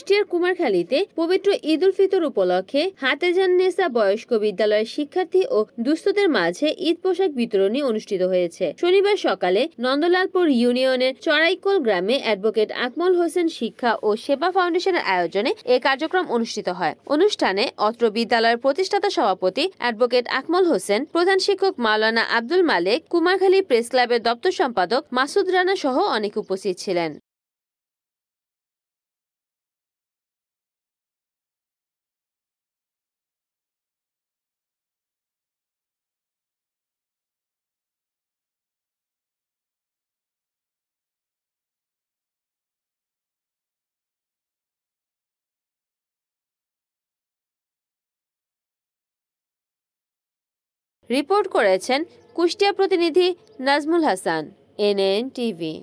কুষ্টিয়ার কুমারখালীতে পবিত্র ঈদ উল ফিতর উপলক্ষে হাতেজান নেসা বয়স্ক বিদ্যালয়ের শিক্ষার্থী ও দুস্থদের মাঝে ঈদ পোশাক বিতরণী অনুষ্ঠিত হয়েছে। শনিবার সকালে নন্দলালপুর ইউনিয়নের চড়াইকোল গ্রামে অ্যাডভোকেট আকমল হোসেন শিক্ষা ও সেবা ফাউন্ডেশনের আয়োজনে এ কার্যক্রম অনুষ্ঠিত হয়। অনুষ্ঠানে অত্র বিদ্যালয়ের প্রতিষ্ঠাতা সভাপতি অ্যাডভোকেট আকমল হোসেন, প্রধান শিক্ষক মাওলানা আব্দুল মালেক, কুমারখালী প্রেস ক্লাবের দপ্তর সম্পাদক মাসুদ রানা সহ অনেক উপস্থিত ছিলেন। রিপোর্ট করেছেন কুষ্টিয়া প্রতিনিধি নাজমুল হাসান, NN টিভি।